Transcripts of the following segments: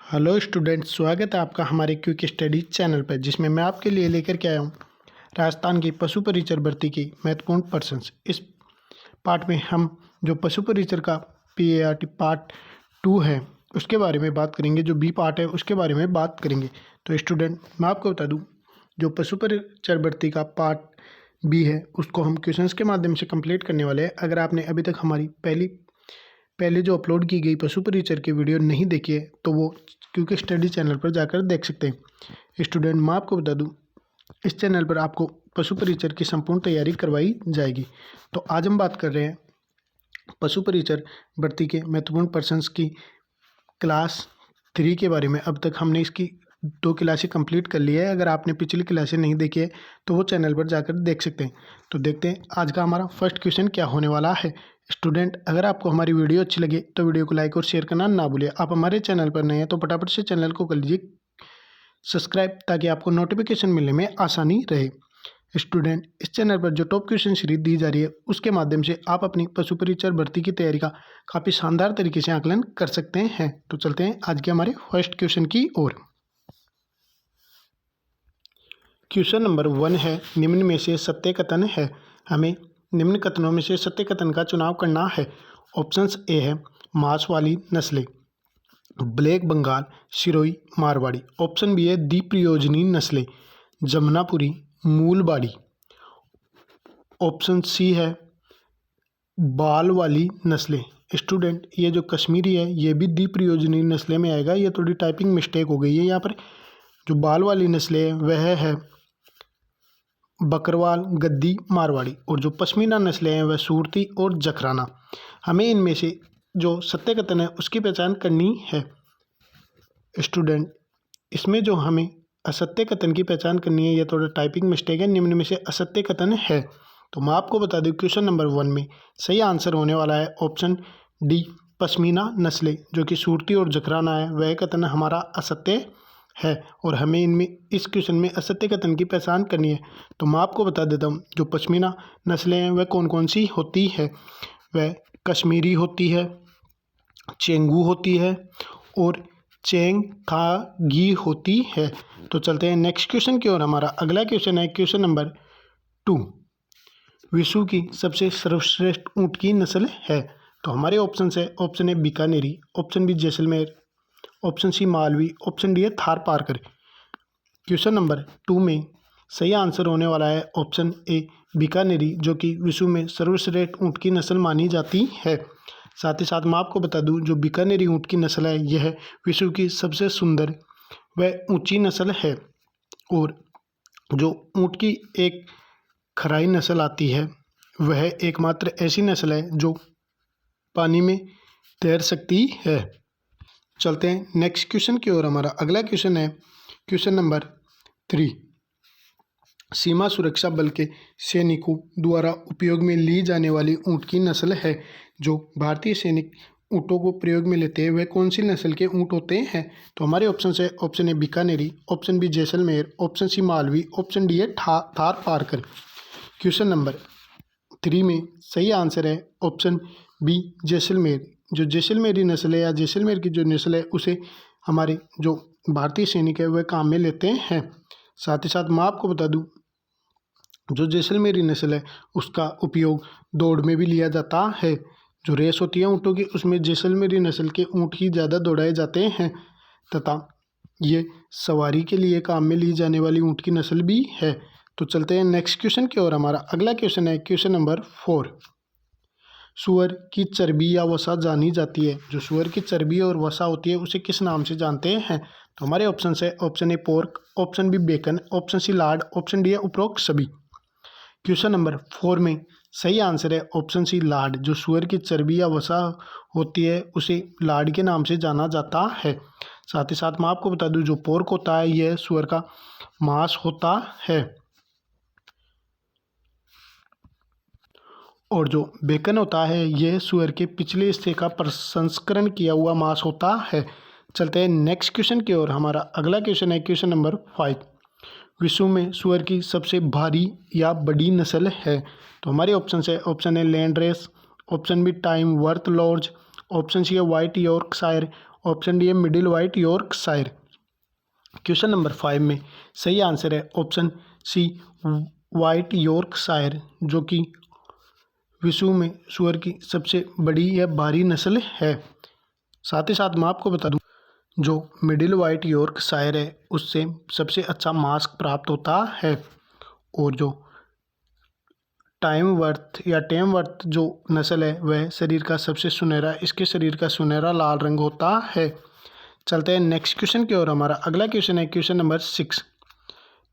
Hello student, स्वागत है आपका हमारे क्विक स्टडी चैनल पर, जिसमें मैं आपके लिए लेकर के आया हूँ राजस्थान की पशु परिचर भर्ती की महत्वपूर्ण पर्सन्स। इस पार्ट में हम जो पशु परिचर का PART पार्ट 2 है उसके बारे में बात करेंगे, जो B पार्ट है उसके बारे में बात करेंगे। तो स्टूडेंट, मैं आपको बता दूँ, जो पशु परिचर भर्ती का पार्ट B है उसको हम क्वेश्चंस के माध्यम से कंप्लीट करने वाले हैं। अगर आपने अभी तक हमारी पहले जो अपलोड की गई पशु परिचर की वीडियो नहीं देखी है तो वो क्योंकि स्टडी चैनल पर जाकर देख सकते हैं। स्टूडेंट, मैं आपको बता दूं, इस चैनल पर आपको पशु परिचर की संपूर्ण तैयारी करवाई जाएगी। तो आज हम बात कर रहे हैं पशु परिचर भर्ती के महत्वपूर्ण पर्सन्स की क्लास 3 के बारे में। अब तक हमने इसकी 2 क्लासें कंप्लीट कर ली है। अगर आपने पिछली क्लासें नहीं देखी है तो वो चैनल पर जाकर देख सकते हैं। तो देखते हैं आज का हमारा फर्स्ट क्वेश्चन क्या होने वाला है। स्टूडेंट, अगर आपको हमारी वीडियो अच्छी लगे तो वीडियो को लाइक और शेयर करना ना भूलिए। आप हमारे चैनल पर नए हैं तो फटाफट से चैनल को कर लीजिए सब्सक्राइब, ताकि आपको नोटिफिकेशन मिलने में आसानी रहे। स्टूडेंट, इस चैनल पर जो टॉप क्वेश्चन सीरीज दी जा रही है उसके माध्यम से आप अपनी पशु परिचर भर्ती की तैयारी का काफ़ी शानदार तरीके से आकलन कर सकते हैं। तो चलते हैं आज के हमारे फर्स्ट क्वेश्चन की ओर। क्वेश्चन नंबर 1 है, निम्न में से सत्य कथन है। हमें निम्न कथनों में से सत्य कथन का चुनाव करना है। ऑप्शंस ए है मांस वाली नस्लें, black Bengal, Sirohi, Marwari. Option B है दीप्रयोजनी नस्लें, जमुनापुरी, मूलबाड़ी। ऑप्शन सी है बाल वाली नस्लें। स्टूडेंट, ये जो कश्मीरी है ये भी दीप्रयोजनी नस्लें में आएगा। ये थोड़ी टाइपिंग मिस्टेक हो गई है यहाँ पर। जो बाल वाली नस्लें वह है बकरवाल, गद्दी, मारवाड़ी। और जो पश्मीना नस्लें हैं वह सूरती और जखराना। हमें इनमें से जो सत्य कथन है उसकी पहचान करनी है। स्टूडेंट, इसमें जो हमें असत्य कथन की पहचान करनी है, यह थोड़ा टाइपिंग मिस्टेक है। निम्न में से असत्य कथन है। तो मैं आपको बता दूं, क्वेश्चन नंबर 1 में सही आंसर होने वाला है ऑप्शन डी, पश्मीना नस्लें, जो कि सूरती और जखराना है। वह कथन हमारा असत्य है और हमें इनमें इस क्वेश्चन में असत्य कथन की पहचान करनी है। तो मैं आपको बता देता हूँ, जो पश्मीना नस्लें हैं वह कौन कौन सी होती है। वह कश्मीरी होती है, चेंगू होती है और चेंगथागी होती है। तो चलते हैं नेक्स्ट क्वेश्चन की ओर। हमारा अगला क्वेश्चन है क्वेश्चन नंबर 2, विश्व की सबसे सर्वश्रेष्ठ ऊँट की नस्ल है। तो हमारे ऑप्शन है, option A Bikaneri, option B Jaisalmer, option C Malvi, option D है थार पारकर। क्वेश्चन नंबर 2 में सही आंसर होने वाला है ऑप्शन ए बीकानेरी, जो कि विश्व में सर्वश्रेष्ठ ऊँट की नस्ल मानी जाती है। साथ ही साथ मैं आपको बता दूं, जो बीकानेरी ऊँट की नस्ल है यह विश्व की सबसे सुंदर व ऊंची नस्ल है। और जो ऊँट की एक खराई नस्ल आती है वह एकमात्र ऐसी नस्ल है जो पानी में तैर सकती है। चलते हैं नेक्स्ट क्वेश्चन की ओर। हमारा अगला क्वेश्चन है क्वेश्चन नंबर 3, सीमा सुरक्षा बल के सैनिकों द्वारा उपयोग में ली जाने वाली ऊँट की नस्ल है। जो भारतीय सैनिक ऊँटों को प्रयोग में लेते हैं वह कौन सी नस्ल के ऊँट होते हैं। तो हमारे ऑप्शन है, option A Bikaneri, option B Jaisalmer, option C Malvi, option D है थार पारकर। क्वेश्चन नंबर 3 में सही आंसर है ऑप्शन बी जैसलमेर। जो जैसलमेरी नस्ल है या जैसलमेर की जो नस्ल है उसे हमारे जो भारतीय सैनिक है वह काम में लेते हैं। साथ ही साथ मैं आपको बता दूं, जो जैसलमेरी नस्ल है उसका उपयोग दौड़ में भी लिया जाता है। जो रेस होती है ऊँटों की उसमें जैसलमेरी नस्ल के ऊँट ही ज़्यादा दौड़ाए जाते हैं तथा ये सवारी के लिए काम में ली जाने वाली ऊँट की नस्ल भी है। तो चलते हैं नेक्स्ट क्वेश्चन की ओर। हमारा अगला क्वेश्चन है क्वेश्चन नंबर 4, सूअर की चर्बी या वसा जानी जाती है। जो सूअर की चर्बी और वसा होती है उसे किस नाम से जानते हैं। तो हमारे ऑप्शन है, option A pork, option B bacon, option C lard, option D है उपरोक्त सभी। क्वेश्चन नंबर 4 में सही आंसर है ऑप्शन सी लार्ड। जो सूअर की चर्बी या वसा होती है उसे लार्ड के नाम से जाना जाता है। साथ ही साथ मैं आपको बता दूं, जो पोर्क होता है यह सूअर का मांस होता है और जो बेकन होता है यह सूअर के पिछले हिस्से का प्रसंस्करण किया हुआ मांस होता है। चलते हैं नेक्स्ट क्वेश्चन की ओर। हमारा अगला क्वेश्चन है क्वेश्चन नंबर 5, विश्व में सूअर की सबसे भारी या बड़ी नस्ल है। तो हमारे ऑप्शन है, option A landrace, option B Tamworth large, option C है वाइट यॉर्कशायर, ऑप्शन डी है middle white Yorkshire. Question number 5 में सही आंसर है ऑप्शन सी वाइट यॉर्कशायर, जो कि विश्व में सूअर की सबसे बड़ी या भारी नस्ल है। साथ ही साथ मैं आपको बता दूं, जो मिडिल वाइट यॉर्कशायर है उससे सबसे अच्छा मांस प्राप्त होता है, और जो टेम वर्थ जो नस्ल है वह शरीर का सबसे सुनहरा, इसके शरीर का सुनहरा लाल रंग होता है। चलते हैं नेक्स्ट क्वेश्चन की ओर। हमारा अगला क्वेश्चन है क्वेश्चन नंबर 6।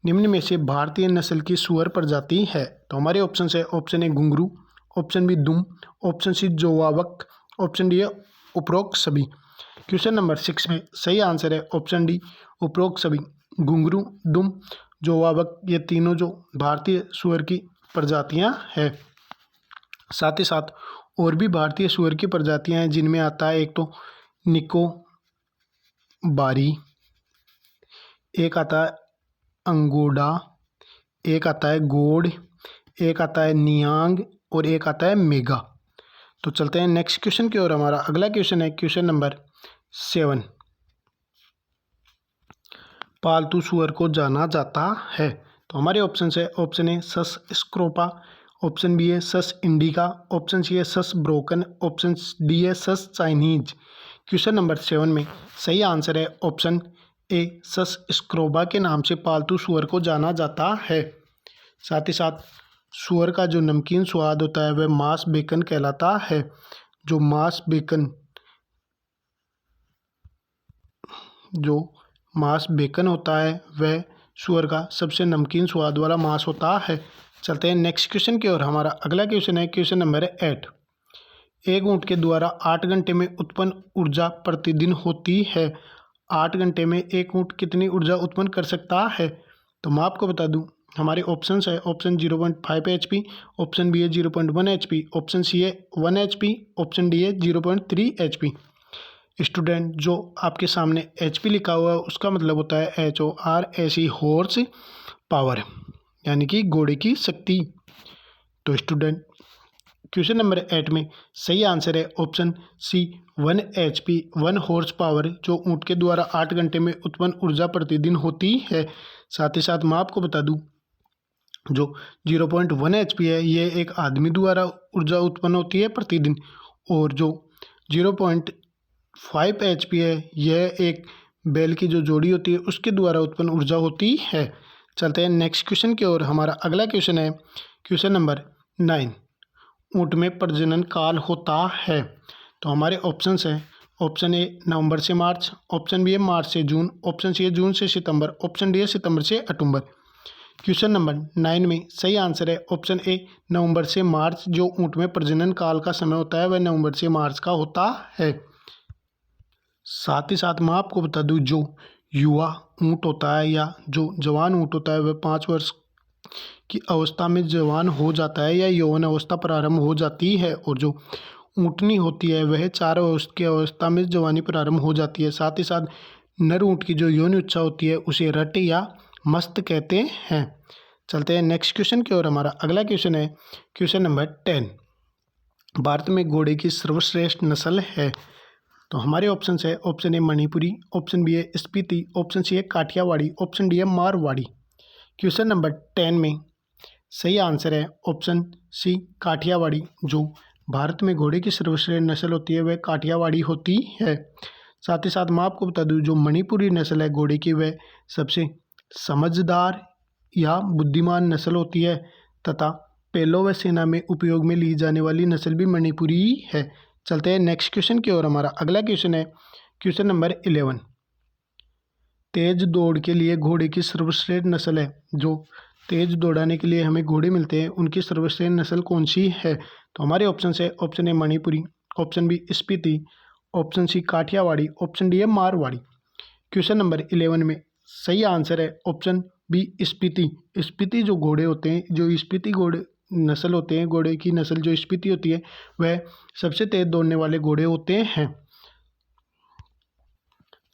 निम्न में से भारतीय नस्ल की सूअर प्रजाति है। तो हमारे ऑप्शन है, ऑप्शन ए घुंघरू, ऑप्शन बी दुम, ऑप्शन सी जोवावक, ऑप्शन डी है उपरोक्त सभी। क्वेश्चन नंबर 6 में सही आंसर है ऑप्शन डी उपरोक्त सभी। घुंघरू, दुम, जोवावक ये तीनों जो भारतीय सूअर की प्रजातियां हैं। साथ ही साथ और भी भारतीय सूअर की प्रजातियां हैं, जिनमें आता है एक तो निको बारी, एक आता है अंगोडा, एक आता है गोड, एक आता है नियांग और एक आता है मेगा। तो चलते हैं नेक्स्ट क्वेश्चन की ओर। हमारा अगला क्वेश्चन है क्वेश्चन नंबर 7। पालतू सूअर को जाना जाता है। तो हमारे ऑप्शन है, ऑप्शन ए सस स्क्रोपा, ऑप्शन बी है सस इंडिका, ऑप्शन सी है सस ब्रोकन, ऑप्शन डी है सस चाइनीज। क्वेश्चन नंबर 7 में सही आंसर है ऑप्शन ए सस स्क्रोबा के नाम से पालतू सूअर को जाना जाता है। साथ ही साथ सूअर का जो नमकीन स्वाद होता है वह मांस बेकन कहलाता है। जो मांस बेकन होता है वह सूअर का सबसे नमकीन स्वाद वाला मांस होता है। चलते हैं नेक्स्ट क्वेश्चन की ओर। हमारा अगला क्वेश्चन है क्वेश्चन नंबर 8। एक ऊँट के द्वारा 8 घंटे में उत्पन्न ऊर्जा प्रतिदिन होती है। 8 घंटे में एक ऊँट कितनी ऊर्जा उत्पन्न कर सकता है? तो मैं आपको बता दूं, हमारे ऑप्शंस है, ऑप्शन 0.5 HP, ऑप्शन बी है 0.1 HP, ऑप्शन सी है 1 HP, ऑप्शन डी है 0.3 HP। स्टूडेंट, जो आपके सामने HP लिखा हुआ है उसका मतलब होता है HORSE, हॉर्स पावर, यानी कि घोड़े की शक्ति। तो स्टूडेंट, क्वेश्चन नंबर 8 में सही आंसर है option C 1 HP, 1 horse power, जो ऊँट के द्वारा 8 घंटे में उत्पन्न ऊर्जा प्रतिदिन होती है। साथ ही साथ मैं आपको बता दूं, जो 0.1 HP है ये एक आदमी द्वारा ऊर्जा उत्पन्न होती है प्रतिदिन, और जो 0.5 HP है यह एक बैल की जो जोड़ी होती है उसके द्वारा उत्पन्न ऊर्जा होती है। चलते हैं नेक्स्ट क्वेश्चन की ओर। हमारा अगला क्वेश्चन है क्वेश्चन नंबर 9। ऊँट में प्रजनन काल होता है। तो हमारे ऑप्शंस हैं, ऑप्शन ए नवंबर से मार्च, ऑप्शन बी है मार्च से जून, ऑप्शन सी है जून से सितंबर, ऑप्शन डी है सितंबर से अक्टूबर। क्वेश्चन नंबर 9 में सही आंसर है ऑप्शन ए नवंबर से मार्च। जो ऊँट में प्रजनन काल का समय होता है वह नवंबर से मार्च का होता है। साथ ही साथ मैं आपको बता दूं, जो युवा ऊँट होता है या जो जवान ऊँट होता है वह 5 वर्ष की अवस्था में जवान हो जाता है या यौवन अवस्था प्रारंभ हो जाती है, और जो ऊँटनी होती है वह 4 वर्ष की अवस्था में जवानी प्रारंभ हो जाती है। साथ ही साथ नर ऊँट की जो यौन इच्छा होती है उसे रट या मस्त कहते हैं। चलते हैं नेक्स्ट क्वेश्चन की ओर। हमारा अगला क्वेश्चन है क्वेश्चन नंबर 10। भारत में घोड़े की सर्वश्रेष्ठ नस्ल है। तो हमारे ऑप्शन है, option A Manipuri, option B है स्पीति, ऑप्शन सी है काठियावाड़ी, ऑप्शन डी है मारवाड़ी। क्वेश्चन नंबर 10 में सही आंसर है ऑप्शन सी काठियावाड़ी। जो भारत में घोड़े की सर्वश्रेष्ठ नस्ल होती है वह काठियावाड़ी होती है। साथ ही साथ मैं आपको बता दूं, जो मणिपुरी नस्ल है घोड़े की वह सबसे समझदार या बुद्धिमान नस्ल होती है, तथा पेलो व सेना में उपयोग में ली जाने वाली नस्ल भी मणिपुरी है। चलते हैं नेक्स्ट क्वेश्चन की ओर। हमारा अगला क्वेश्चन है क्वेश्चन नंबर 11। तेज दौड़ के लिए घोड़े की सर्वश्रेष्ठ नस्ल है। जो तेज दौड़ाने के लिए हमें घोड़े मिलते हैं उनकी सर्वश्रेष्ठ नस्ल कौन सी है? तो हमारे ऑप्शन है, option A Manipuri, option B Spiti, option C Kathiawari, option D है मारवाड़ी। क्वेश्चन नंबर 11 में सही आंसर है ऑप्शन बी स्पीति। स्पीति जो घोड़े होते हैं, जो स्पीति घोड़े नस्ल होते हैं, घोड़े की नस्ल जो स्पीति होती है वह सबसे तेज दौड़ने वाले घोड़े होते हैं।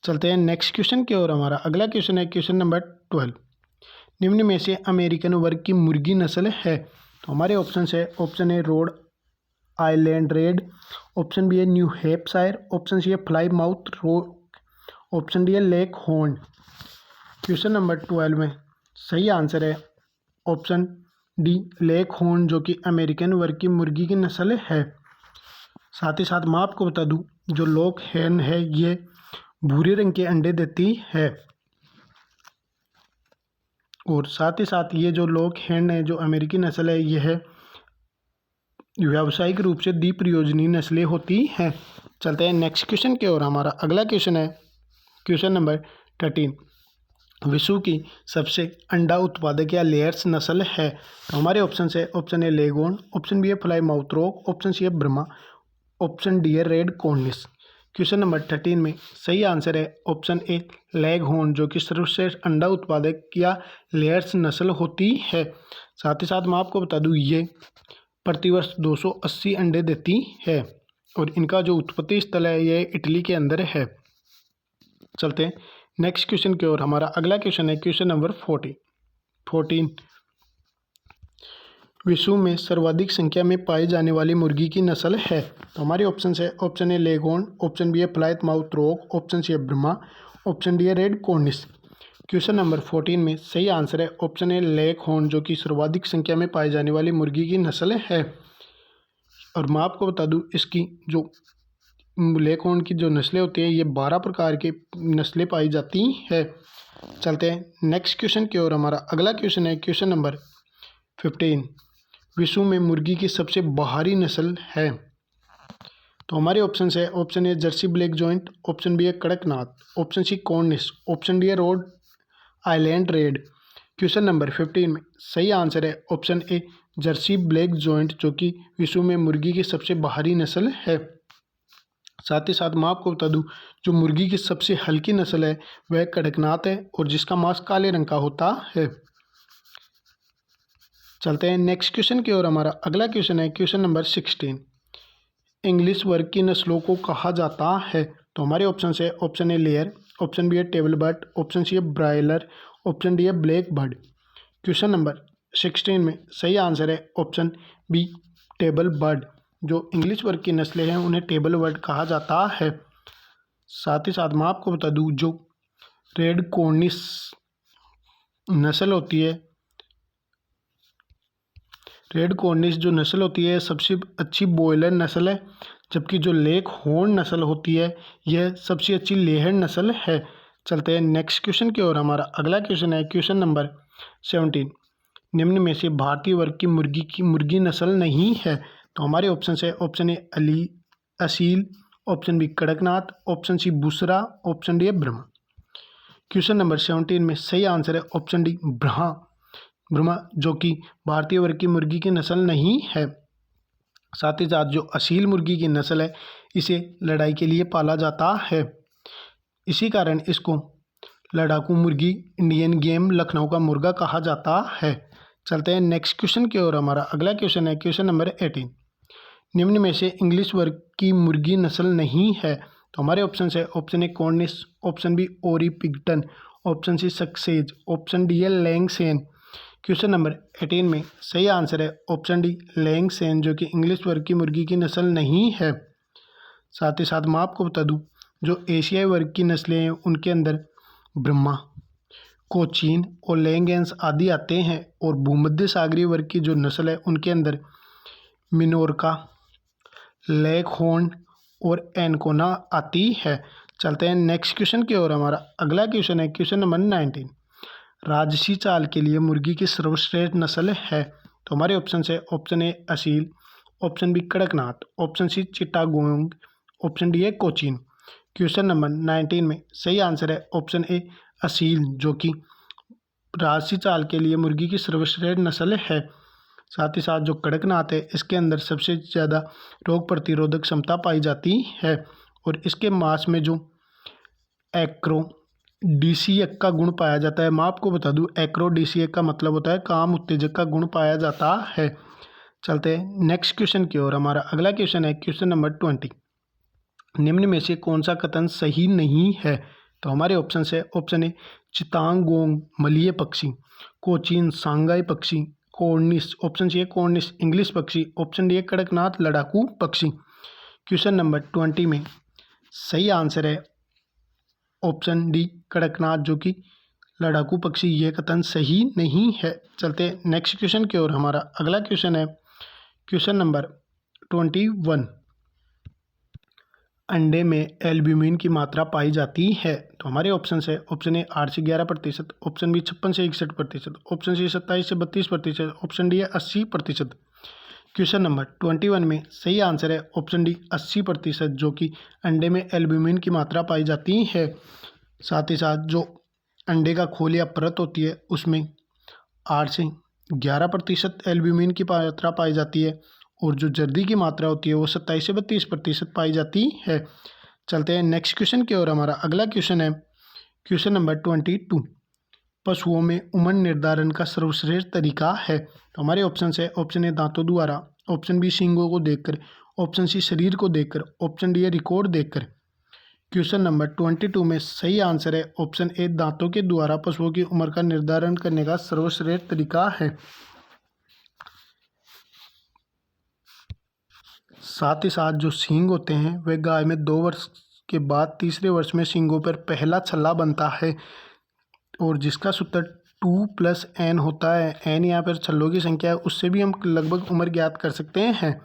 चलते हैं नेक्स्ट क्वेश्चन की ओर। हमारा अगला क्वेश्चन है क्वेश्चन नंबर 12। निम्न में से अमेरिकन वर्ग की मुर्गी नस्ल है। तो हमारे ऑप्शन है, option A Rhode Island Red, option B है न्यू हैम्पशायर, ऑप्शन सी है Plymouth Rock, option D है लेक हॉर्न। क्वेश्चन नंबर 12 में सही आंसर है ऑप्शन डी लेक हॉर्न, जो कि अमेरिकन वर्ग की मुर्गी की नस्ल है। साथ ही साथ मैं आपको बता दूं जो लेक हॉर्न है ये भूरे रंग के अंडे देती है, और साथ ही साथ ये जो लेक हॉर्न है जो अमेरिकी नस्ल है यह व्यावसायिक रूप से द्विप्रयोजनीय नस्लें होती हैं। चलते हैं नेक्स्ट क्वेश्चन की ओर। हमारा अगला क्वेश्चन है क्वेश्चन नंबर 13, विश्व की सबसे अंडा उत्पादक या लेयर्स नस्ल है। तो हमारे ऑप्शन है option A leghorn, option B है Plymouth Rock, option C है ब्रह्मा, ऑप्शन डी है रेड कॉर्निस। क्वेश्चन नंबर 13 में सही आंसर है ऑप्शन ए लेग हॉर्न, जो कि सर्वश्रेष्ठ अंडा उत्पादक या लेयर्स नस्ल होती है। साथ ही साथ मैं आपको बता दूं ये प्रतिवर्ष 280 अंडे देती है, और इनका जो उत्पत्ति स्थल है ये इटली के अंदर है। चलते हैं नेक्स्ट क्वेश्चन की ओर। हमारा अगला क्वेश्चन है क्वेश्चन नंबर 14, विश्व में सर्वाधिक संख्या में पाई जाने वाली मुर्गी की नस्ल है। तो हमारे ऑप्शन है option A leghorn, option B है Plymouth Rock, option C है ब्रह्मा, ऑप्शन डी है रेड कॉर्निस। क्वेश्चन नंबर 14 में सही आंसर है ऑप्शन ए लेक हॉर्न, जो कि सर्वाधिक संख्या में पाई जाने वाली मुर्गी की नस्ल है। और मैं आपको बता दूं इसकी जो लेक हॉर्न की जो नस्लें होती हैं ये 12 प्रकार की नस्लें पाई जाती है। चलते हैं नेक्स्ट क्वेश्चन की ओर। हमारा अगला क्वेश्चन है क्वेश्चन नंबर 15, विश्व में मुर्गी की सबसे बाहरी नस्ल है। तो हमारे ऑप्शन है option A Jersey black giant, option B है Kadaknath, option C Cornish, option D है Rhode Island red. Question number 15 में सही आंसर है option A Jersey black giant, जो कि विश्व में मुर्गी की सबसे बाहरी नस्ल है। साथ ही साथ मैं आपको बता दूं जो मुर्गी की सबसे हल्की नस्ल है वह कड़कनाथ है, और जिसका मांस काले रंग का होता है। चलते हैं नेक्स्ट क्वेश्चन की ओर। हमारा अगला क्वेश्चन है क्वेश्चन नंबर 16, इंग्लिश वर्ग की नस्लों को कहा जाता है। तो हमारे ऑप्शन है option A layer, option B है टेबल बर्ड, ऑप्शन सी है ब्रायलर, ऑप्शन डी है ब्लैक बर्ड। क्वेश्चन नंबर 16 में सही आंसर है ऑप्शन बी टेबल बर्ड, जो इंग्लिश वर्ग की नस्लें हैं उन्हें टेबल बर्ड कहा जाता है। साथ ही साथ मैं आपको बता दूं जो रेड कॉर्निस नस्ल होती है, रेड कॉर्निश जो नस्ल होती है सबसे अच्छी बॉयलर नस्ल है, जबकि जो लेक हॉर्न नस्ल होती है यह सबसे अच्छी लेहर नस्ल है। चलते हैं नेक्स्ट क्वेश्चन की ओर। हमारा अगला क्वेश्चन है क्वेश्चन नंबर 17, निम्न में से भारतीय वर्ग की मुर्गी नस्ल नहीं है। तो हमारे ऑप्शन है option A Aseel, option B Kadaknath, option C Busra, option D है ब्रह्मा। क्वेश्चन नंबर 17 में सही आंसर है ऑप्शन डी ब्रह्मा, जो कि भारतीय वर्ग की मुर्गी की नस्ल नहीं है। साथ ही साथ जो असील मुर्गी की नस्ल है इसे लड़ाई के लिए पाला जाता है, इसी कारण इसको लड़ाकू मुर्गी, इंडियन गेम, लखनऊ का मुर्गा कहा जाता है। चलते हैं नेक्स्ट क्वेश्चन की ओर। हमारा अगला क्वेश्चन है क्वेश्चन नंबर 18, निम्न में से इंग्लिश वर्ग की मुर्गी नस्ल नहीं है। तो हमारे ऑप्शन है option A Cornish, option B Orpington, option C Sussex, option D है लैंगसेन। क्वेश्चन नंबर 18 में सही आंसर है ऑप्शन डी लैंगसेन, जो कि इंग्लिश वर्ग की मुर्गी की नस्ल नहीं है। साथ ही साथ मैं आपको बता दूं जो एशियाई वर्ग की नस्लें हैं उनके अंदर ब्रह्मा, कोचीन और लैंगेंस आदि आते हैं, और भूमध्य सागरीय वर्ग की जो नस्ल है उनके अंदर मिनोरका, लेक हॉर्न और एनकोना आती है। चलते हैं नेक्स्ट क्वेश्चन की ओर। हमारा अगला क्वेश्चन है क्वेश्चन नंबर 19, राजसी चाल के लिए मुर्गी की सर्वश्रेष्ठ नस्ल है। तो हमारे ऑप्शन है option A Aseel, option B Kadaknath, option C Chittagong, option D है कोचीन। क्वेश्चन नंबर 19 में सही आंसर है ऑप्शन ए असील, जो कि राजसी चाल के लिए मुर्गी की सर्वश्रेष्ठ नस्ल है। साथ ही साथ जो कड़कनाथ है इसके अंदर सबसे ज़्यादा रोग प्रतिरोधक क्षमता पाई जाती है, और इसके मांस में जो एक्रोडीसियक का गुण पाया जाता है। मैं आपको बता दूं एक्रोडीसियक का मतलब होता है काम उत्तेजक का गुण पाया जाता है। चलते हैं नेक्स्ट क्वेश्चन की ओर। हमारा अगला क्वेश्चन है क्वेश्चन नंबर 20, निम्न में से कौन सा कथन सही नहीं है। तो हमारे ऑप्शन है ऑप्शन ए चितांगोंग मलय पक्षी, कोचीन सांगाई पक्षी, कॉर्निस, ऑप्शन सी है कॉर्निस इंग्लिश पक्षी, ऑप्शन डी है कड़कनाथ लड़ाकू पक्षी। क्वेश्चन नंबर 20 में सही आंसर है ऑप्शन डी कड़कनाथ, जो कि लड़ाकू पक्षी, ये कथन सही नहीं है। चलते हैं नेक्स्ट क्वेश्चन की ओर। हमारा अगला क्वेश्चन है क्वेश्चन नंबर 21। अंडे में एल्ब्यूमिन की मात्रा पाई जाती है। तो हमारे ऑप्शन है ऑप्शन ए 8 से 11%, ऑप्शन बी 56 से 61%, ऑप्शन सी 27 से 32%, ऑप्शन डी है 80%। क्वेश्चन नंबर 21 में सही आंसर है ऑप्शन डी 80%, जो कि अंडे में एल्ब्यूमिन की मात्रा पाई जाती है। साथ ही साथ जो अंडे का खोल या परत होती है उसमें 8 से 11% एल्ब्यूमिन की मात्रा पाई जाती है, और जो जर्दी की मात्रा होती है वो 27 से 32% पाई जाती है। चलते हैं नेक्स्ट क्वेश्चन की ओर। हमारा अगला क्वेश्चन है क्वेश्चन नंबर 22। पशुओं में उम्र निर्धारण का सर्वश्रेष्ठ तरीका है। तो हमारे ऑप्शन है ऑप्शन ए दांतों द्वारा, ऑप्शन बी सींगों को देखकर, ऑप्शन सी शरीर को देखकर, ऑप्शन डी है रिकॉर्ड देखकर। क्वेश्चन नंबर 22 में सही आंसर है ऑप्शन ए दांतों के द्वारा पशुओं की उम्र का निर्धारण करने का सर्वश्रेष्ठ तरीका है। साथ ही साथ जो सींग होते हैं वे गाय में 2 वर्ष के बाद तीसरे वर्ष में सींगों पर पहला छल्ला बनता है, और जिसका सूत्र 2+n होता है। n यहाँ पर छल्लों की संख्या है, उससे भी हम लगभग उम्र ज्ञात कर सकते हैं।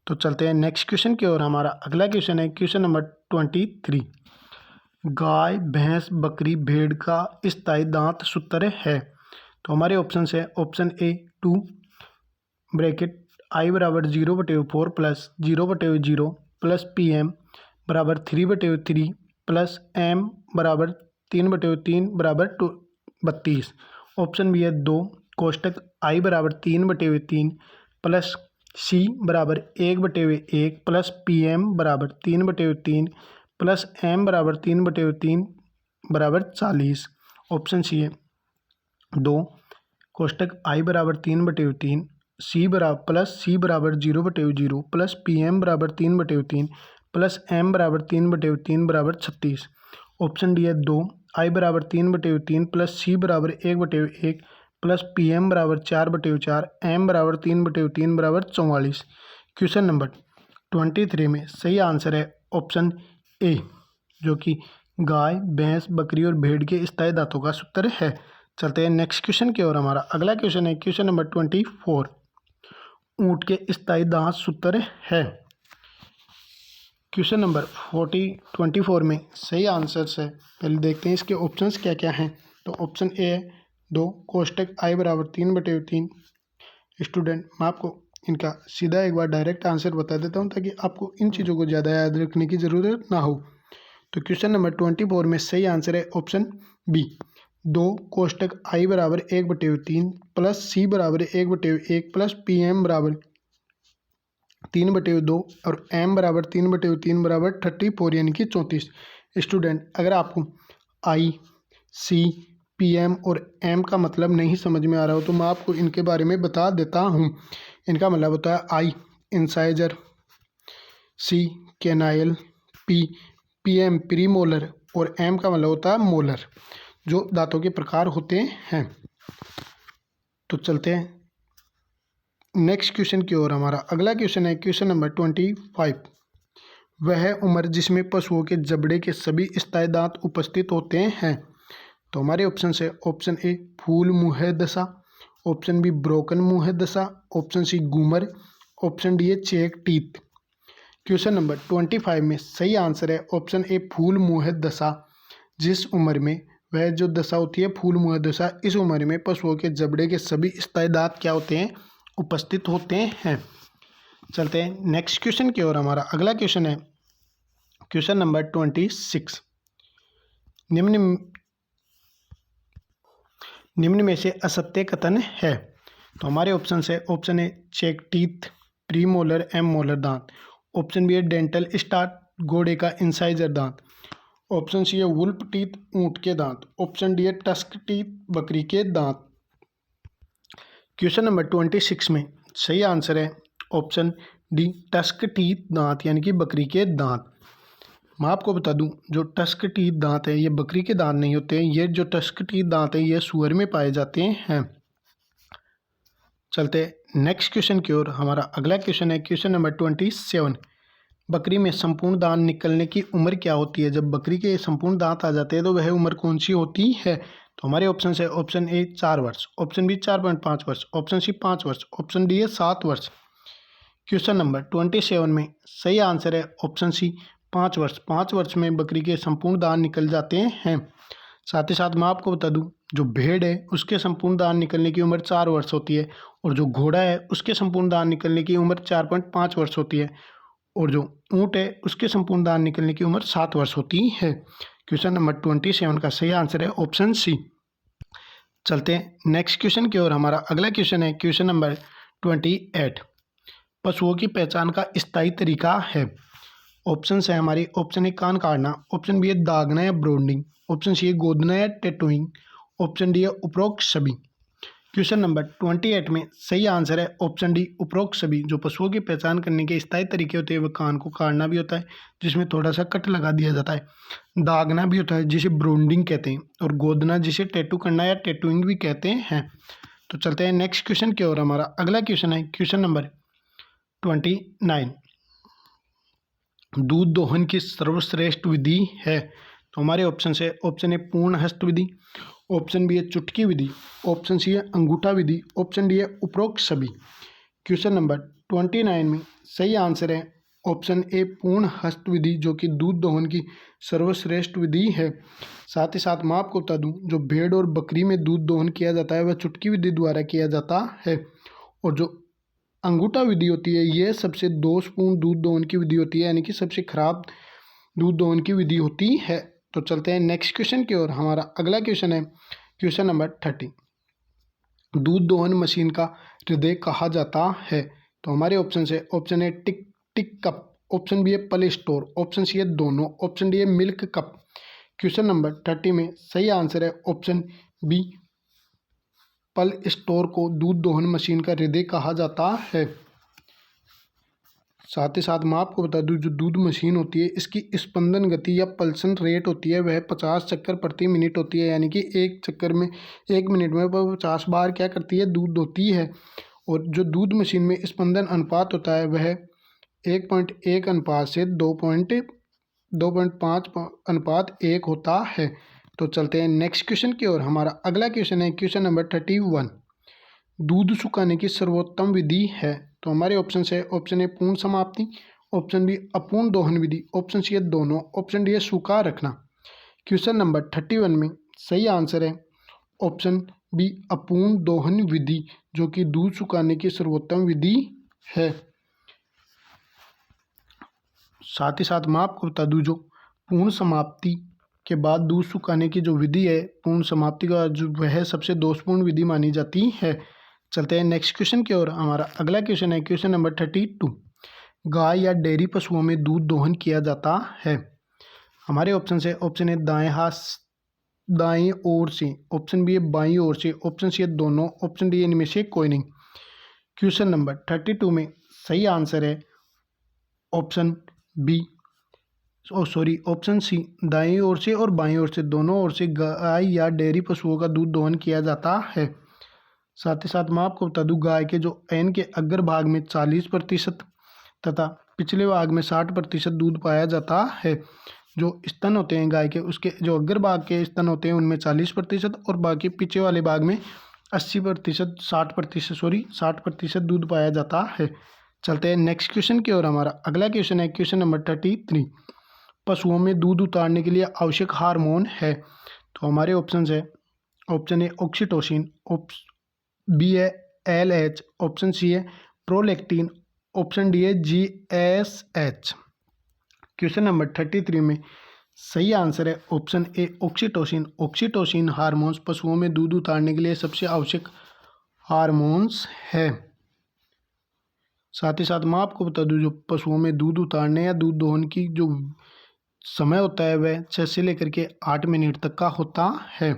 तो चलते हैं नेक्स्ट क्वेश्चन की ओर। हमारा अगला क्वेश्चन है क्वेश्चन नंबर 23। गाय, भैंस, बकरी, भेड़ का स्थायी दांत सूत्र है। तो हमारे ऑप्शन है ऑप्शन ए 2 ब्रैकेट i बराबर 0/4 प्लस 0/0 प्लस PM बराबर 3/3 प्लस M बराबर 3/3 बराबर 32। ऑप्शन बी है 2 कोष्टक i बराबर 3/3 प्लस C बराबर 1/1 प्लस PM बराबर 3/3 प्लस M बराबर 3/3 बराबर 40। ऑप्शन सी है 2 कोष्टक i बराबर 3/3 C बराबर 0/0 प्लस PM बराबर 3/3 प्लस M बराबर 3/3 बराबर 36। ऑप्शन डी है 2 i बराबर 3/3 प्लस C बराबर 1/1 प्लस PM बराबर 4/4 M बराबर 3/3 बराबर 44। क्वेश्चन नंबर 23 में सही आंसर है ऑप्शन ए, जो कि गाय, भैंस, बकरी और भेड़ के स्थायी दांतों का सूत्र है। चलते हैं नेक्स्ट क्वेश्चन की ओर। हमारा अगला क्वेश्चन है क्वेश्चन नंबर 24। ऊंट के स्थायी दांत सूत्र है। क्वेश्चन नंबर 24 में सही आंसर है, पहले देखते हैं इसके ऑप्शंस क्या क्या हैं। तो ऑप्शन ए है 2 कोष्टक i बराबर 3/3। स्टूडेंट, मैं आपको इनका सीधा एक बार डायरेक्ट आंसर बता देता हूं ताकि आपको इन चीज़ों को ज़्यादा याद रखने की ज़रूरत ना हो। तो क्वेश्चन नंबर 24 में सही आंसर है ऑप्शन बी 2 कोष्टक i बराबर 1/3 प्लस C बराबर 1/1 प्लस PM बराबर 3/2 और M बराबर 3/3 बराबर 34 यानी कि 34। स्टूडेंट, अगर आपको I, C, PM और M का मतलब नहीं समझ में आ रहा हो तो मैं आपको इनके बारे में बता देता हूँ। इनका मतलब होता है I incisor, C कैनाइल, PM premolar और M का मतलब होता है मोलर, जो दांतों के प्रकार होते हैं। तो चलते हैं नेक्स्ट क्वेश्चन की ओर। हमारा अगला क्वेश्चन है क्वेश्चन नंबर 25। वह उम्र जिसमें पशुओं के जबड़े के सभी स्थायी दांत उपस्थित होते हैं। तो हमारे ऑप्शन है ऑप्शन ए फूल मुँह दशा, ऑप्शन बी ब्रोकन मुँह दशा, option C gummer, option D है चेक टीथ। क्वेश्चन नंबर 25 में सही आंसर है ऑप्शन ए फूल मुँह दशा। जिस उम्र में वह जो दशा होती है फूल मुँह दशा, इस उम्र में पशुओं के जबड़े के सभी स्थायी दांत क्या होते हैं, उपस्थित होते हैं। चलते हैं नेक्स्ट क्वेश्चन की ओर। हमारा अगला क्वेश्चन है क्वेश्चन नंबर 26। निम्न में से असत्य कथन है। तो हमारे ऑप्शन है option A check teeth, premolar, M molar दांत, ऑप्शन बी है डेंटल स्टार्ट घोड़े का इंसाइजर दांत, ऑप्शन सी है वुल्फ टीथ ऊंट के दांत, ऑप्शन डी है टस्क टीथ बकरी के दांत। क्वेश्चन नंबर 26 में सही आंसर है ऑप्शन डी टस्क टीथ दांत यानी कि बकरी के दांत। मैं आपको बता दूं, जो टस्क टीथ दांत है ये बकरी के दांत नहीं होते हैं। ये जो टस्क टीथ दांत है ये सुअर में पाए जाते हैं। चलते नेक्स्ट क्वेश्चन की ओर। हमारा अगला क्वेश्चन है क्वेश्चन नंबर 27। बकरी में संपूर्ण दांत निकलने की उम्र क्या होती है? जब बकरी के संपूर्ण दांत आ जाते हैं तो वह उम्र कौन सी होती है? तो हमारे ऑप्शन है ऑप्शन ए 4 वर्ष, ऑप्शन बी 4.5 वर्ष, ऑप्शन सी 5 वर्ष, ऑप्शन डी है 7 वर्ष। क्वेश्चन नंबर 27 में सही आंसर है ऑप्शन सी 5 वर्ष। 5 वर्ष में बकरी के संपूर्ण दांत निकल जाते हैं। साथ ही साथ मैं आपको बता दूं, जो भेड़ है उसके संपूर्ण दांत निकलने की उम्र 4 वर्ष होती है, और जो घोड़ा है उसके संपूर्ण दांत निकलने की उम्र 4.5 वर्ष होती है, और जो ऊँट है उसके संपूर्ण दांत निकलने की उम्र 7 वर्ष होती है। क्वेश्चन नंबर 27 का सही आंसर है ऑप्शन सी। चलते हैं नेक्स्ट क्वेश्चन की ओर। हमारा अगला क्वेश्चन है क्वेश्चन नंबर 28। पशुओं की पहचान का स्थायी तरीका है। ऑप्शन है हमारी, ऑप्शन ए कान काटना, ऑप्शन बी है दागना या ब्रोडिंग, ऑप्शन सी है गोदना या टैटूइंग, ऑप्शन डी है उपरोक्त सभी। क्वेश्चन नंबर 28 में सही आंसर है ऑप्शन डी उपरोक्त सभी। जो पशुओं की पहचान करने के स्थायी तरीके होते हैं वह कान को काटना भी होता है जिसमें थोड़ा सा कट लगा दिया जाता है, दागना भी होता है जिसे ब्रोडिंग कहते हैं, और गोदना जिसे टैटू करना या टैटूइंग भी कहते हैं। तो चलते हैं नेक्स्ट क्वेश्चन की ओर। हमारा अगला क्वेश्चन है क्वेश्चन नंबर 29। दूध दोहन की सर्वश्रेष्ठ विधि है। तो हमारे ऑप्शन है ऑप्शन ए पूर्ण हस्त विधि, ऑप्शन बी है चुटकी विधि, ऑप्शन सी है अंगूठा विधि, ऑप्शन डी है उपरोक्त सभी। क्वेश्चन नंबर 29 में सही आंसर है ऑप्शन ए पूर्ण हस्त विधि, जो कि दूध दोहन की सर्वश्रेष्ठ विधि है। साथ ही साथ मैं आपको बता दूं, जो भेड़ और बकरी में दूध दोहन किया जाता है वह चुटकी विधि द्वारा किया जाता है, और जो अंगूठा विधि होती है यह सबसे दोषपूर्ण दूध दोहन की विधि होती है, यानी कि सबसे खराब दूध दोहन की विधि होती है। तो चलते हैं नेक्स्ट क्वेश्चन की ओर। हमारा अगला क्वेश्चन है क्वेश्चन नंबर 30। दूध दोहन मशीन का हृदय कहा जाता है। तो हमारे ऑप्शन है option A tick tick cup, option B है पल स्टोर, ऑप्शन सी है दोनों, ऑप्शन डी है मिल्क कप। क्वेश्चन नंबर 30 में सही आंसर है ऑप्शन बी पल स्टोर को दूध दोहन मशीन का हृदय कहा जाता है। साथ ही साथ मैं आपको बता दूं, जो दूध मशीन होती है इसकी स्पंदन गति या पल्सन रेट होती है वह 50 चक्कर प्रति मिनट होती है, यानी कि एक चक्कर में 1 मिनट में 50 बार क्या करती है, दूध दोहती है। और जो दूध मशीन में स्पंदन अनुपात होता है वह 1.1 अनुपात से 2.5 अनुपात 1 होता है। तो चलते हैं नेक्स्ट क्वेश्चन की ओर। हमारा अगला क्वेश्चन है क्वेश्चन नंबर 31। दूध सुखाने की सर्वोत्तम विधि है। तो हमारे ऑप्शन है ऑप्शन ए पूर्ण समाप्ति, ऑप्शन बी अपूर्ण दोहन विधि, ऑप्शन सी है दोनों, ऑप्शन डी है सूखा रखना। क्वेश्चन नंबर 31 में सही आंसर है ऑप्शन बी अपूर्ण दोहन विधि, जो कि दूध सुखाने की सर्वोत्तम विधि है। साथ ही साथ मैं आपको बता दूं, जो पूर्ण समाप्ति के बाद दूध सुखाने की जो विधि है, पूर्ण समाप्ति का जो वह सबसे दोषपूर्ण विधि मानी जाती है। चलते हैं नेक्स्ट क्वेश्चन की ओर। हमारा अगला क्वेश्चन है क्वेश्चन नंबर 32। गाय या डेयरी पशुओं में दूध दोहन किया जाता है। हमारे ऑप्शन है ऑप्शन ए दाएं हाथ दाएं ओर से, ऑप्शन बी है बाईं ओर से, ऑप्शन सी है दोनों, ऑप्शन डी इनमें से कोई नहीं। क्वेश्चन नंबर 32 में सही आंसर है ऑप्शन बी ऑप्शन सी दाईं ओर से और बाईं ओर से, दोनों ओर से गाय या डेयरी पशुओं का दूध दोहन किया जाता है। साथ ही साथ मैं आपको बता दूं, गाय के जो ऐन के अग्र भाग में 40% तथा पिछले भाग में 60% दूध पाया जाता है। जो स्तन होते हैं गाय के, उसके जो अग्र भाग के स्तन होते हैं उनमें 40% और बाकी पीछे वाले भाग में 60% दूध पाया जाता है। चलते हैं नेक्स्ट क्वेश्चन की ओर। हमारा अगला क्वेश्चन है क्वेश्चन नंबर 33। पशुओं में दूध उतारने के लिए आवश्यक हार्मोन है। तो हमारे ऑप्शन है ऑप्शन ए ऑक्सीटोसिन, बी है LH, ऑप्शन सी है प्रोलैक्टिन, ऑप्शन डी है GSH। क्वेश्चन नंबर 33 में सही आंसर है ऑप्शन ए ऑक्सीटोसिन। ऑक्सीटोसिन हार्मोन्स पशुओं में दूध उतारने के लिए सबसे आवश्यक हार्मोन्स है। साथ ही साथ मैं आपको बता दूं, जो पशुओं में दूध उतारने या दूध दोहन की जो समय होता है वह 6 से लेकर के 8 मिनट तक का होता है।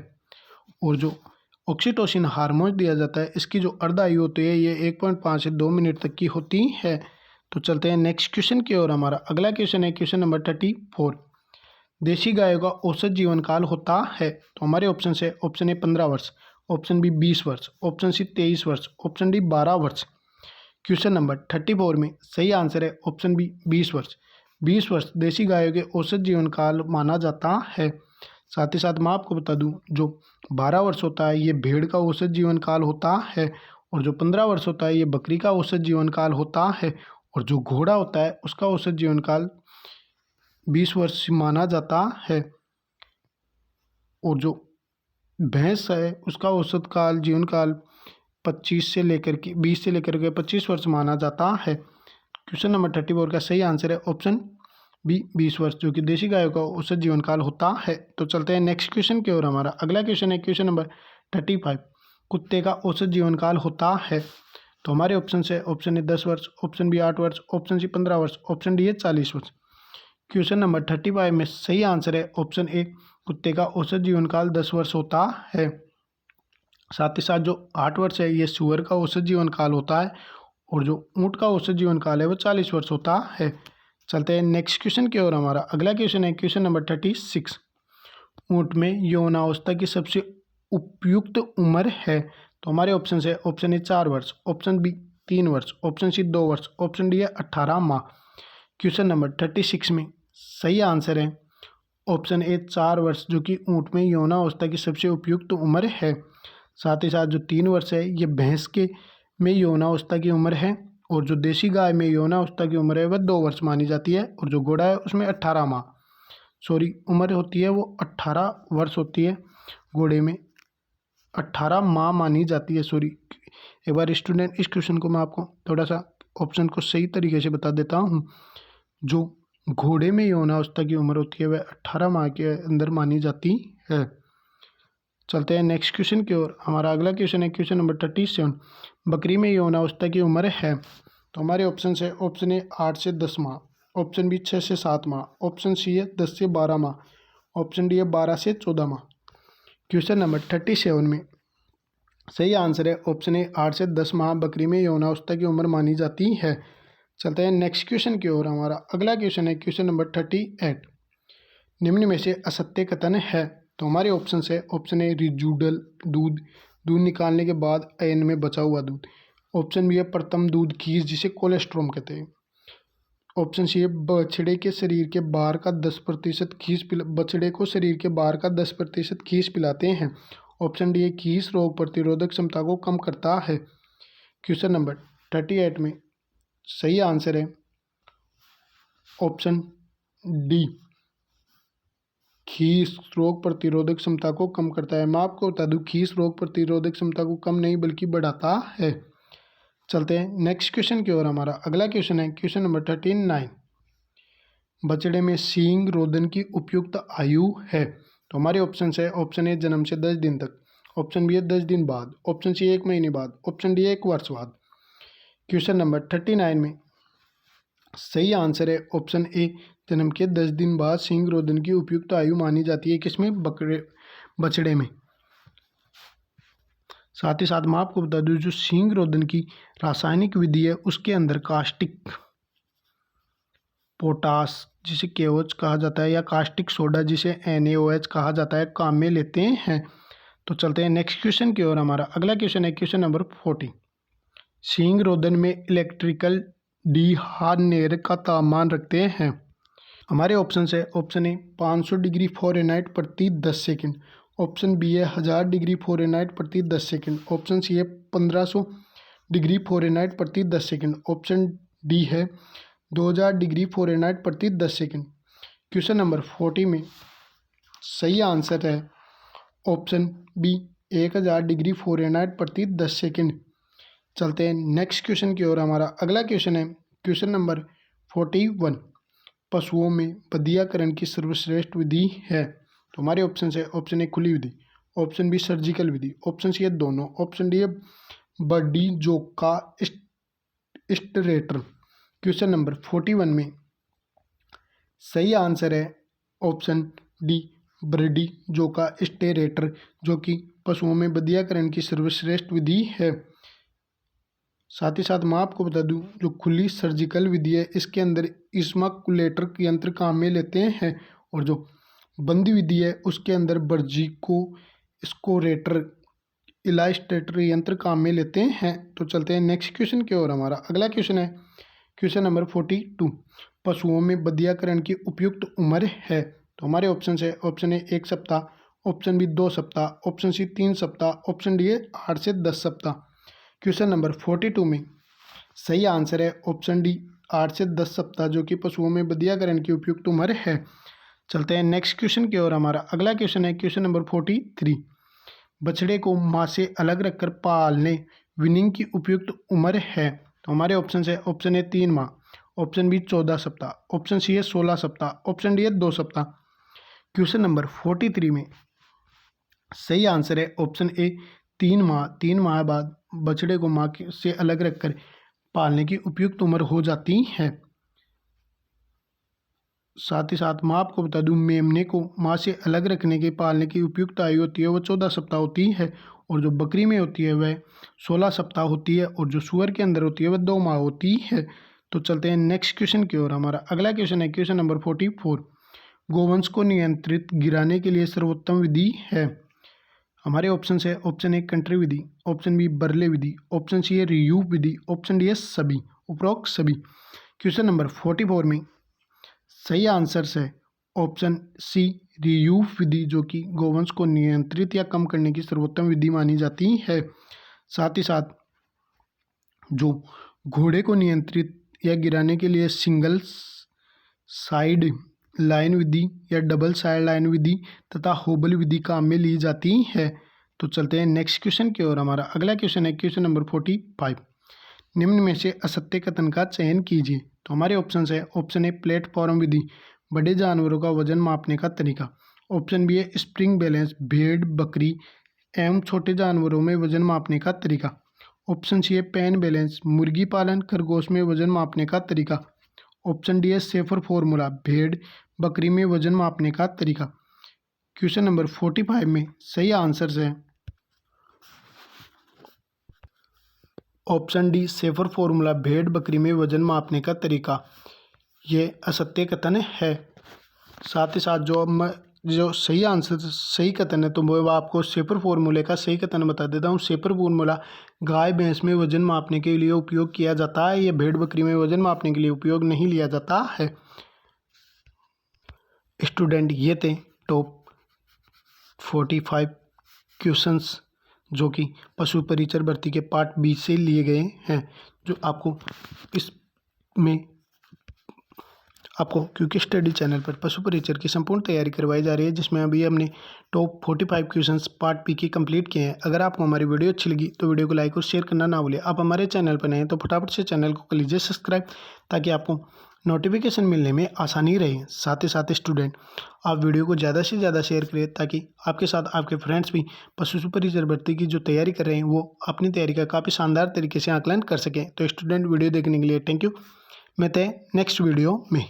और जो ऑक्सीटोसिन हार्मोन दिया जाता है इसकी जो अर्ध आयु होती है ये 1.5 से 2 मिनट तक की होती है। तो चलते हैं नेक्स्ट क्वेश्चन की ओर। हमारा अगला क्वेश्चन है क्वेश्चन नंबर 34। देशी गायों का औसत जीवन काल होता है। तो हमारे ऑप्शन है ऑप्शन ए 15 वर्ष, ऑप्शन बी 20 वर्ष, ऑप्शन सी 23 वर्ष, ऑप्शन डी 12 वर्ष। क्वेश्चन नंबर 34 में सही आंसर है ऑप्शन बी 20 वर्ष। 20 वर्ष देशी गायों के औसत जीवन काल माना जाता है। साथ ही साथ मैं आपको बता दूं, जो 12 वर्ष होता है ये भेड़ का औसत जीवन काल होता है, और जो 15 वर्ष होता है ये बकरी का औसत जीवन काल होता है, और जो घोड़ा होता है उसका औसत जीवन काल 20 वर्ष माना जाता है, और जो भैंस है उसका औसत काल जीवन काल 20 से लेकर के 25 वर्ष माना जाता है। क्वेश्चन नंबर 34 का सही आंसर है ऑप्शन बी 20 वर्ष, जो कि देशी गायों का औसत जीवन काल होता है। तो चलते हैं नेक्स्ट क्वेश्चन की ओर। हमारा अगला क्वेश्चन है क्वेश्चन नंबर 35, कुत्ते का औसत जीवन काल होता है। तो हमारे ऑप्शन है ऑप्शन ए 10 वर्ष, ऑप्शन बी 8 वर्ष, ऑप्शन सी 15 वर्ष, ऑप्शन डी है 40 वर्ष। क्वेश्चन नंबर 35 में सही आंसर है ऑप्शन ए, कुत्ते का औसत जीवन काल 10 वर्ष होता है। साथ ही साथ जो 8 वर्ष है ये सूअर का औसत जीवन काल होता है, और जो ऊँट का औसत जीवन काल है वो 40 वर्ष होता है। चलते हैं नेक्स्ट क्वेश्चन की ओर। हमारा अगला क्वेश्चन है क्वेश्चन नंबर 36, ऊँट में यौनावस्था की सबसे उपयुक्त उम्र है। तो हमारे ऑप्शन है ऑप्शन ए 4 वर्ष, ऑप्शन बी 3 वर्ष, ऑप्शन सी 2 वर्ष, ऑप्शन डी है 18 माह। क्वेश्चन नंबर 36 में सही आंसर है ऑप्शन ए 4 वर्ष, जो कि ऊँट में यौनावस्था की सबसे उपयुक्त उम्र है। साथ ही साथ जो 3 वर्ष है ये भैंस के में यौनावस्था की उम्र है, और जो देशी गाय में यौनावस्था की उम्र है वह 2 वर्ष मानी जाती है, और जो घोड़ा है उसमें 18 माह उम्र होती है, वो 18 वर्ष होती है। घोड़े में 18 माह मानी जाती है। एक बार स्टूडेंट इस क्वेश्चन को मैं आपको थोड़ा सा ऑप्शन को सही तरीके से बता देता हूँ। जो घोड़े में यौनावस्था की उम्र होती है वह 18 माह के अंदर मानी जाती है। चलते हैं नेक्स्ट क्वेश्चन की ओर। हमारा अगला क्वेश्चन है क्वेश्चन नंबर 37, बकरी में यौनावस्था की उम्र है। तो हमारे ऑप्शन है ऑप्शन ए 8 से 10 माह, ऑप्शन बी 6 से 7 माह, ऑप्शन सी है 10 से 12 माह, ऑप्शन डी है 12 से 14 माह। क्वेश्चन नंबर 37 में सही आंसर है ऑप्शन ए 8 से 10 माह बकरी में यौनावस्था की उम्र मानी जाती है। चलते हैं नेक्स्ट क्वेश्चन की ओर। हमारा अगला क्वेश्चन है क्वेश्चन नंबर 38, निम्न में से असत्य कथन है। तो हमारे ऑप्शन है ऑप्शन ए रिजूडल दूध, दूध निकालने के बाद आयन में बचा हुआ दूध, ऑप्शन बी है प्रथम दूध खीस जिसे कोलेस्ट्रॉम कहते हैं, ऑप्शन सी है बछड़े के शरीर के बाहर का 10% बछड़े को शरीर के बाहर का 10% खीस पिलाते हैं, ऑप्शन डी है खीस रोग प्रतिरोधक क्षमता को कम करता है। क्वेश्चन नंबर 38 में सही आंसर है ऑप्शन डी, खीस रोग प्रतिरोधक क्षमता को कम करता है। मैं आपको बता दूं खीस रोग प्रतिरोधक क्षमता को कम नहीं बल्कि बढ़ाता है। चलते हैं नेक्स्ट क्वेश्चन की ओर। हमारा अगला क्वेश्चन है क्वेश्चन नंबर 39, बछड़े में सींग रोदन की उपयुक्त आयु है। तो हमारे ऑप्शन है ऑप्शन ए जन्म से 10 दिन तक, ऑप्शन बी है 10 दिन बाद, ऑप्शन सी 1 महीने बाद, ऑप्शन डी 1 वर्ष बाद। क्वेश्चन नंबर 39 में सही आंसर है ऑप्शन ए, जन्म के 10 दिन बाद सींग रोदन की उपयुक्त आयु मानी जाती है। किसमें? बछड़े में। साथ ही साथ मैं आपको बता दूं जो सींग रोदन की रासायनिक विधि है उसके अंदर कास्टिक पोटास जिसे KOH कहा जाता है या कास्टिक सोडा जिसे NaOH कहा जाता है काम में लेते हैं। तो चलते हैं नेक्स्ट क्वेश्चन की ओर। हमारा अगला क्वेश्चन है क्वेश्चन नंबर 40, सींग रोदन में इलेक्ट्रिकल डिहार्नेर का तापमान रखते हैं। हमारे ऑप्शन है ऑप्शन ए 500 डिग्री फ़ारेनहाइट प्रति 10 सेकंड, ऑप्शन बी है 1000 डिग्री फ़ारेनहाइट प्रति 10 सेकंड, ऑप्शन सी है 1500 डिग्री फ़ारेनहाइट प्रति 10 सेकंड, ऑप्शन डी है 2000 डिग्री फ़ारेनहाइट प्रति 10 सेकंड। क्वेश्चन नंबर 40 में सही आंसर है ऑप्शन बी 1000 डिग्री फ़ारेनहाइट प्रति 10 सेकंड। चलते हैं नेक्स्ट क्वेश्चन की ओर। हमारा अगला क्वेश्चन है क्वेश्चन नंबर 41, पशुओं में बधियाकरण की सर्वश्रेष्ठ विधि है। तो हमारे ऑप्शन है ऑप्शन ए खुली विधि, ऑप्शन बी सर्जिकल विधि, ऑप्शन सी है दोनों, ऑप्शन डी है बडी जोका स्टेरेटर। क्वेश्चन नंबर 41 में सही आंसर है ऑप्शन डी बडी जोका स्टेरेटर, जो कि पशुओं में बधियाकरण की सर्वश्रेष्ठ विधि है। साथ ही साथ मैं आपको बता दूं जो खुली सर्जिकल विधि है इसके अंदर इस्माकुलेटर यंत्र काम में लेते हैं, और जो बंदी विधि है उसके अंदर बर्जिको स्कोरेटर इलास्ट्रेटर यंत्र काम में लेते हैं। तो चलते हैं नेक्स्ट क्वेश्चन की ओर। हमारा अगला क्वेश्चन है क्वेश्चन नंबर 42। पशुओं में बधियाकरण की उपयुक्त उम्र है। तो हमारे ऑप्शन है ऑप्शन ए 1 सप्ताह, ऑप्शन बी 2 सप्ताह, ऑप्शन सी 3 सप्ताह, ऑप्शन डी है 8 से 10 सप्ताह। क्वेश्चन नंबर 42 में सही आंसर है ऑप्शन डी 8 से 10 सप्ताह, जो कि पशुओं में बधियाकरण की उपयुक्त उम्र है। चलते हैं नेक्स्ट क्वेश्चन की ओर। हमारा अगला क्वेश्चन है क्वेश्चन नंबर 43। बछड़े को मां से अलग रखकर पालने विनिंग की उपयुक्त उम्र है। तो हमारे ऑप्शन है ऑप्शन ए 3 माह, ऑप्शन बी 14 सप्ताह, ऑप्शन सी है 16 सप्ताह, ऑप्शन डी है 2 सप्ताह। क्वेश्चन नंबर 43 में सही आंसर है ऑप्शन ए 3 माह। 3 माह बाद बछड़े को मां से अलग रखकर पालने की उपयुक्त उम्र हो जाती है। साथ ही साथ मैं आपको बता दूं, मेमने को माँ से अलग रखने के पालने की उपयुक्त आयु होती है वो 14 सप्ताह होती है, और जो बकरी में होती है वह 16 सप्ताह होती है, और जो सूअर के अंदर होती है वह 2 माह होती है। तो चलते हैं नेक्स्ट क्वेश्चन की ओर। हमारा अगला क्वेश्चन है क्वेश्चन नंबर 44। गोवंश को नियंत्रित गिराने के लिए सर्वोत्तम विधि है। हमारे ऑप्शन है ऑप्शन ए कंट्री विधि, ऑप्शन बी बर्ले विधि, ऑप्शन सी है रियूफ विधि, ऑप्शन डी है सभी उपरोक्त सभी। क्वेश्चन नंबर 44 में सही आंसर है ऑप्शन सी रियूफ विधि, जो कि गोवंश को नियंत्रित या कम करने की सर्वोत्तम विधि मानी जाती है। साथ ही साथ जो घोड़े को नियंत्रित या गिराने के लिए सिंगल साइड लाइन विधि या डबल साइड लाइन विधि तथा होबल विधि काम में ली जाती है। तो चलते हैं नेक्स्ट क्वेश्चन की ओर। हमारा अगला क्वेश्चन है क्वेश्चन नंबर 45। निम्न में से असत्य कथन का चयन कीजिए। तो हमारे ऑप्शन है ऑप्शन ए प्लेटफॉर्म विधि, बड़े जानवरों का वजन मापने का तरीका, ऑप्शन बी है स्प्रिंग बैलेंस, भेड़ बकरी एवं छोटे जानवरों में वजन मापने का तरीका, ऑप्शन सी है पेन बैलेंस, मुर्गी पालन खरगोश में वजन मापने का तरीका, ऑप्शन डी है सेफर फॉर्मूला, भेड़ बकरी में वजन मापने का तरीका। क्वेश्चन नंबर 45 में सही आंसर है ऑप्शन डी सेफर फॉर्मूला, भेड़ बकरी में वजन मापने का तरीका। ये असत्य कथन है। साथ ही साथ जो सही आंसर सही कथन है तो वो आपको सेफर फॉर्मूले का सही कथन बता देता हूँ। सेफर फॉर्मूला गाय भैंस में वजन मापने के लिए उपयोग किया जाता है, ये भेड़ बकरी में वजन मापने के लिए उपयोग नहीं लिया जाता है। स्टूडेंट, ये थे टॉप 45 क्वेश्चंस जो कि पशु परिचर भर्ती के पार्ट बी से लिए गए हैं, जो आपको क्योंकि स्टडी चैनल पर पशु परिचर की संपूर्ण तैयारी करवाई जा रही है, जिसमें अभी हमने टॉप 45 क्वेश्चंस पार्ट बी की कंप्लीट किए हैं। अगर आपको हमारी वीडियो अच्छी लगी तो वीडियो को लाइक और शेयर करना ना भूलिए। आप हमारे चैनल पर नए हैं तो फटाफट से चैनल को कर लीजिए सब्सक्राइब, ताकि आपको नोटिफिकेशन मिलने में आसानी रहे। साथ ही साथ स्टूडेंट, आप वीडियो को ज़्यादा से ज़्यादा शेयर करें, ताकि आपके साथ आपके फ्रेंड्स भी पशु परिचर भर्ती की जो तैयारी कर रहे हैं वो अपनी तैयारी का काफ़ी शानदार तरीके से आकलन कर सकें। तो स्टूडेंट, वीडियो देखने के लिए थैंक यू। मिलते हैं नेक्स्ट वीडियो में।